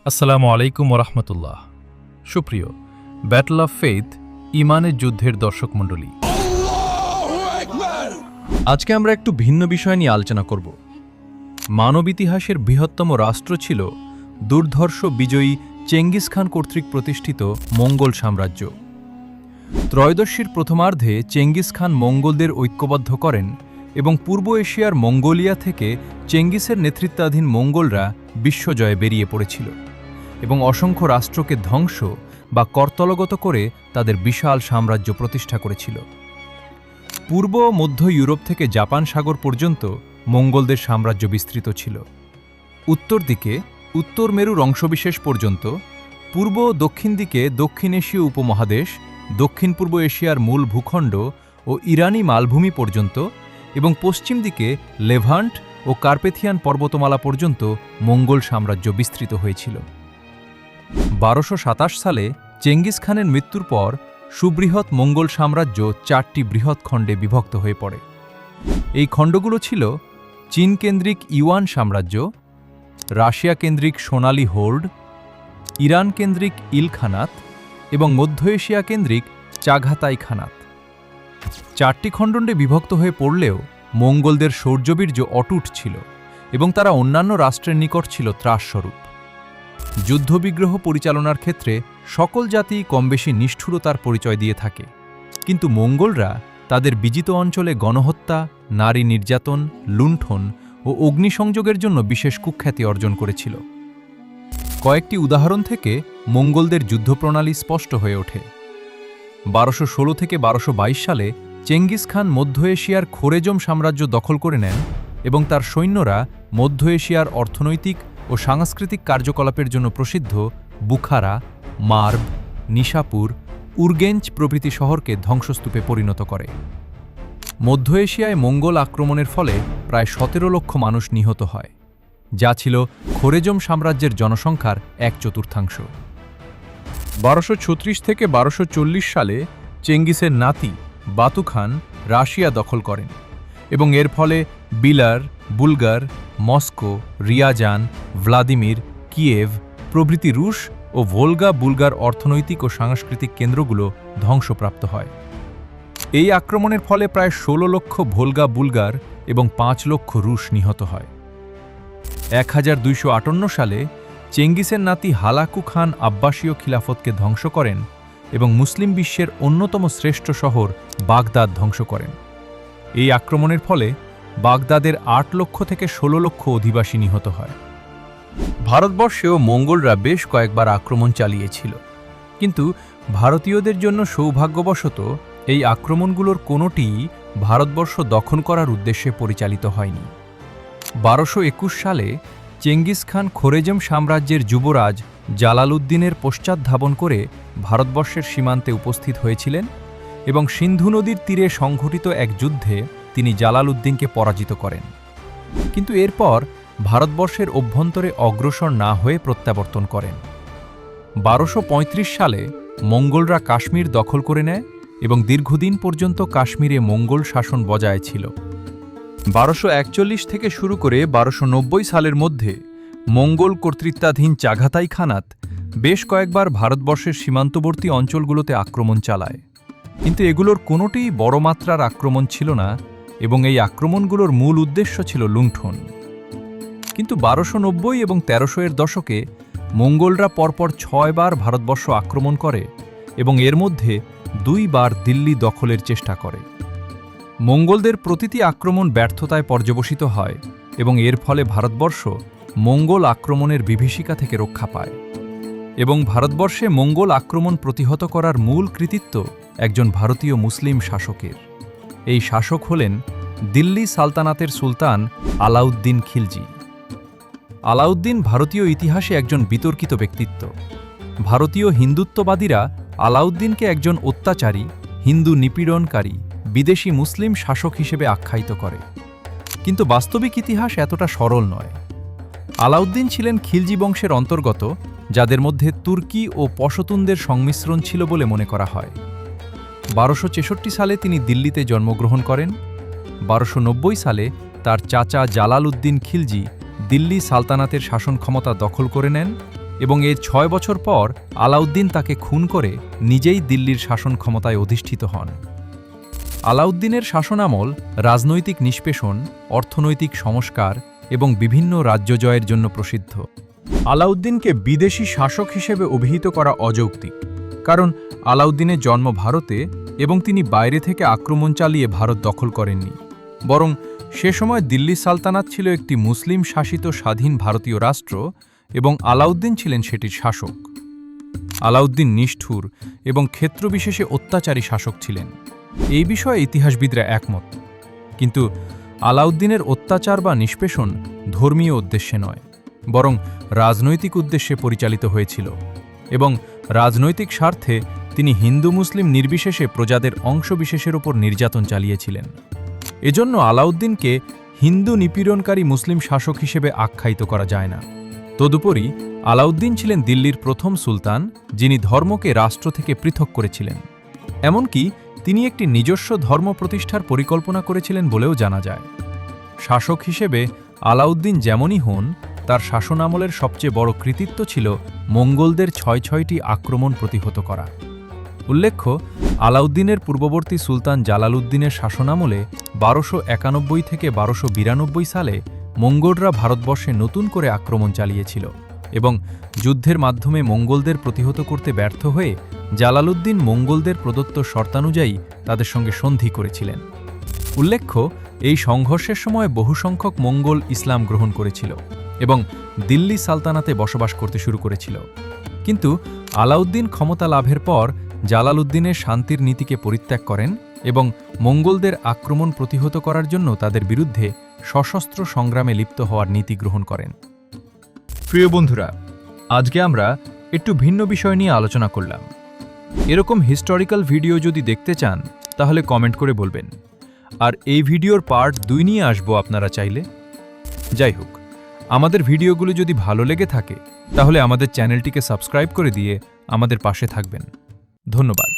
আসসালামু আলাইকুম ওরহমতুল্লাহ। সুপ্রিয় ব্যাটল অফ ফেইথ ইমানের যুদ্ধের দর্শক মণ্ডলী, আজকে আমরা একটু ভিন্ন বিষয় নিয়ে আলোচনা করব। মানব ইতিহাসের বৃহত্তম রাষ্ট্র ছিল দুর্ধর্ষ বিজয়ী চেঙ্গিস খান কর্তৃক প্রতিষ্ঠিত মঙ্গল সাম্রাজ্য। ত্রয়োদশীর প্রথমার্ধে চেঙ্গিস খান মঙ্গলদের ঐক্যবদ্ধ করেন এবং পূর্ব এশিয়ার মঙ্গোলিয়া থেকে চেঙ্গিসের নেতৃত্বাধীন মঙ্গলরা বিশ্বজয়ে বেরিয়ে পড়েছিল এবং অসংখ্য রাষ্ট্রকে ধ্বংস বা করতলগত করে তাদের বিশাল সাম্রাজ্য প্রতিষ্ঠা করেছিল। পূর্ব ও মধ্য ইউরোপ থেকে জাপান সাগর পর্যন্ত মঙ্গলদের সাম্রাজ্য বিস্তৃত ছিল। উত্তর দিকে উত্তর মেরুর অংশবিশেষ পর্যন্ত, পূর্ব ও দক্ষিণ দিকে দক্ষিণ এশীয় উপমহাদেশ, দক্ষিণ পূর্ব এশিয়ার মূল ভূখণ্ড ও ইরানি মালভূমি পর্যন্ত এবং পশ্চিম দিকে লেভান্ট ও কার্পেথিয়ান পর্বতমালা পর্যন্ত মঙ্গল সাম্রাজ্য বিস্তৃত হয়েছিল। 1227 সালে চেঙ্গিস খানের মৃত্যুর পর সুবৃহৎ মঙ্গল সাম্রাজ্য 4টি বৃহৎ খণ্ডে বিভক্ত হয়ে পড়ে। এই খণ্ডগুলো ছিল চীন কেন্দ্রিক ইউয়ান সাম্রাজ্য, রাশিয়া কেন্দ্রিক সোনালি হোর্ড, ইরান কেন্দ্রিক ইলখানাত এবং মধ্য এশিয়া কেন্দ্রিক চাঘাতাই খানাত। 4টি খণ্ডে বিভক্ত হয়ে পড়লেও মঙ্গলদের শৌর্যবীর্য অটুট ছিল এবং তারা অন্যান্য রাষ্ট্রের নিকট ছিল ত্রাসস্বরূপ। যুদ্ধবিগ্রহ পরিচালনার ক্ষেত্রে সকল জাতি কমবেশি নিষ্ঠুরতার পরিচয় দিয়ে থাকে, কিন্তু মঙ্গলরা তাদের বিজিত অঞ্চলে গণহত্যা, নারী নির্যাতন, লুণ্ঠন ও অগ্নিসংযোগের জন্য বিশেষ কুখ্যাতি অর্জন করেছিল। কয়েকটি উদাহরণ থেকে মঙ্গলদের যুদ্ধপ্রণালী স্পষ্ট হয়ে ওঠে। 1216 থেকে 1222 সালে চেঙ্গিস খান মধ্য এশিয়ার খোরেজম সাম্রাজ্য দখল করে নেন এবং তার সৈন্যরা মধ্য এশিয়ার অর্থনৈতিক ও সাংস্কৃতিক কার্যকলাপের জন্য প্রসিদ্ধ বুখারা, মার্ব, নিশাপুর, উরগেঞ্চ প্রভৃতি শহরকে ধ্বংসস্তূপে পরিণত করে। মধ্য এশিয়ায় মঙ্গল আক্রমণের ফলে প্রায় 17 লক্ষ মানুষ নিহত হয়, যা ছিল খোরেজম সাম্রাজ্যের জনসংখ্যার 1/4। 1236 থেকে 1240 সালে চেঙ্গিসের নাতি বাতু খান রাশিয়া দখল করেন এবং এর ফলে Bilyar, Bulgar, Moscow, Ryazan, Vladimir, Kiev প্রভৃতি রুশ ও ভোলগা বুলগার অর্থনৈতিক ও সাংস্কৃতিক কেন্দ্রগুলো ধ্বংসপ্রাপ্ত হয়। এই আক্রমণের ফলে প্রায় 16 লক্ষ ভোলগা বুলগার এবং 5 লক্ষ রুশ নিহত হয়। 1258 সালে চেঙ্গিসের নাতি হালাকু খান আব্বাসীয় খিলাফতকে ধ্বংস করেন এবং মুসলিম বিশ্বের অন্যতম শ্রেষ্ঠ শহর বাগদাদ ধ্বংস করেন। এই আক্রমণের ফলে বাগদাদের 8 লক্ষ থেকে 16 লক্ষ অধিবাসী নিহত হয়। ভারতবর্ষেও মঙ্গলরা বেশ কয়েকবার আক্রমণ চালিয়েছিল, কিন্তু ভারতীয়দের জন্য সৌভাগ্যবশত এই আক্রমণগুলোর কোনোটিই ভারতবর্ষ দখল করার উদ্দেশ্যে পরিচালিত হয়নি। 1221 সালে চেঙ্গিস খান খোরেজম সাম্রাজ্যের যুবরাজ জালালউদ্দিনের পশ্চাৎধাবন করে ভারতবর্ষের সীমান্তে উপস্থিত হয়েছিলেন এবং সিন্ধু নদীর তীরে সংঘটিত এক যুদ্ধে তিনি জালালউদ্দিনকে পরাজিত করেন, কিন্তু এরপর ভারতবর্ষের অভ্যন্তরে অগ্রসর না হয়ে প্রত্যাবর্তন করেন। 1235 সালে মঙ্গলরা কাশ্মীর দখল করে নেয় এবং দীর্ঘদিন পর্যন্ত কাশ্মীরে মঙ্গল শাসন বজায় ছিল। 1241 থেকে শুরু করে 1290 সালের মধ্যে মঙ্গল কর্তৃত্বাধীন চাঘাতাই খানাত বেশ কয়েকবার ভারতবর্ষের সীমান্তবর্তী অঞ্চলগুলোতে আক্রমণ চালায়, কিন্তু এগুলোর কোনোটিই বড় মাত্রার আক্রমণ ছিল না এবং এই আক্রমণগুলোর মূল উদ্দেশ্য ছিল লুণ্ঠন। কিন্তু 1290 এবং 1300 এর দশকে মঙ্গলরা পরপর 6 বার ভারতবর্ষ আক্রমণ করে এবং এর মধ্যে 2 বার দিল্লি দখলের চেষ্টা করে। মঙ্গলদের প্রতিটি আক্রমণ ব্যর্থতায় পর্যবসিত হয় এবং এর ফলে ভারতবর্ষ মঙ্গল আক্রমণের বিভীষিকা থেকে রক্ষা পায় এবং ভারতবর্ষে মঙ্গল আক্রমণ প্রতিহত করার মূল কৃতিত্ব একজন ভারতীয় মুসলিম শাসকের। এই শাসক হলেন দিল্লি সালতানাতের সুলতান আলাউদ্দিন খিলজি। আলাউদ্দিন ভারতীয় ইতিহাসে একজন বিতর্কিত ব্যক্তিত্ব। ভারতীয় হিন্দুত্ববাদীরা আলাউদ্দিনকে একজন অত্যাচারী, হিন্দু নিপীড়নকারী, বিদেশি মুসলিম শাসক হিসেবে আখ্যায়িত করে, কিন্তু বাস্তবিক ইতিহাস এতটা সরল নয়। আলাউদ্দিন ছিলেন খিলজি বংশের অন্তর্গত, যাদের মধ্যে তুর্কি ও পশতুনদের সংমিশ্রণ ছিল বলে মনে করা হয়। 1263 সালে তিনি দিল্লিতে জন্মগ্রহণ করেন। 1290 সালে তার চাচা জালালউদ্দিন খিলজি দিল্লি সালতানাতের শাসন ক্ষমতা দখল করে নেন এবং এর 6 বছর পর আলাউদ্দিন তাকে খুন করে নিজেই দিল্লির শাসন ক্ষমতায় অধিষ্ঠিত হন। আলাউদ্দিনের শাসনামল রাজনৈতিক নিষ্পেষণ, অর্থনৈতিক সংস্কার এবং বিভিন্ন রাজ্য জয়ের জন্য প্রসিদ্ধ। আলাউদ্দিনকে বিদেশি শাসক হিসেবে অভিহিত করা অযৌক্তিক, কারণ আলাউদ্দিনের জন্ম ভারতে এবং তিনি বাইরে থেকে আক্রমণ চালিয়ে ভারত দখল করেননি, বরং সে সময় দিল্লি সালতানাত ছিল একটি মুসলিম শাসিত স্বাধীন ভারতীয় রাষ্ট্র এবং আলাউদ্দিন ছিলেন সেটির শাসক। আলাউদ্দিন নিষ্ঠুর এবং ক্ষেত্রবিশেষে অত্যাচারী শাসক ছিলেন, এই বিষয়ে ইতিহাসবিদরা একমত। কিন্তু আলাউদ্দিনের অত্যাচার বা নিষ্পেষণ ধর্মীয় উদ্দেশ্যে নয়, বরং রাজনৈতিক উদ্দেশ্যে পরিচালিত হয়েছিল এবং রাজনৈতিক স্বার্থে তিনি হিন্দু মুসলিম নির্বিশেষে প্রজাদের অংশবিশেষের ওপর নির্যাতন চালিয়েছিলেন। এজন্য আলাউদ্দিনকে হিন্দু নিপীড়নকারী মুসলিম শাসক হিসেবে আখ্যায়িত করা যায় না। তদুপরি আলাউদ্দিন ছিলেন দিল্লির প্রথম সুলতান যিনি ধর্মকে রাষ্ট্র থেকে পৃথক করেছিলেন। এমনকি তিনি একটি নিজস্ব ধর্ম প্রতিষ্ঠার পরিকল্পনা করেছিলেন বলেও জানা যায়। শাসক হিসেবে আলাউদ্দিন যেমনই হন, তার শাসনামলের সবচেয়ে বড় কৃতিত্ব ছিল মঙ্গোলদের ৬টি আক্রমণ প্রতিহত করা। উল্লেখ্য, আলাউদ্দিনের পূর্ববর্তী সুলতান জালালউদ্দিনের শাসনামলে ১২৯১ থেকে ১২৯২ সালে মঙ্গোলরা ভারতবর্ষে নতুন করে আক্রমণ চালিয়েছিল এবং যুদ্ধের মাধ্যমে মঙ্গোলদের প্রতিহত করতে ব্যর্থ হয়ে জালালউদ্দিন মঙ্গোলদের প্রদত্ত শর্তানুযায়ী তাদের সঙ্গে সন্ধি করেছিলেন। উল্লেখ্য, এই সংঘর্ষের সময় বহুসংখ্যক মঙ্গোল ইসলাম গ্রহণ করেছিল এবং দিল্লি সালতানাতে বসবাস করতে শুরু করেছিল। কিন্তু আলাউদ্দিন ক্ষমতা লাভের পর জালালউদ্দিনের শান্তির নীতিকে পরিত্যাগ করেন এবং মঙ্গোলদের আক্রমণ প্রতিহত করার জন্য তাদের বিরুদ্ধে সশস্ত্র সংগ্রামে লিপ্ত হওয়ার নীতি গ্রহণ করেন। প্রিয় বন্ধুরা, আজকে আমরা একটু ভিন্ন বিষয় নিয়ে আলোচনা করলাম। এরকম হিস্টোরিক্যাল ভিডিও যদি দেখতে চান তাহলে কমেন্ট করে বলবেন, আর এই ভিডিওর পার্ট 2 নিয়ে আসবো আপনারা চাইলে। যাই হোক, আমাদের ভিডিওগুলো যদি ভালো লেগে থাকে তাহলে আমাদের চ্যানেলটিকে সাবস্ক্রাইব করে দিয়ে আমাদের পাশে থাকবেন। ধন্যবাদ।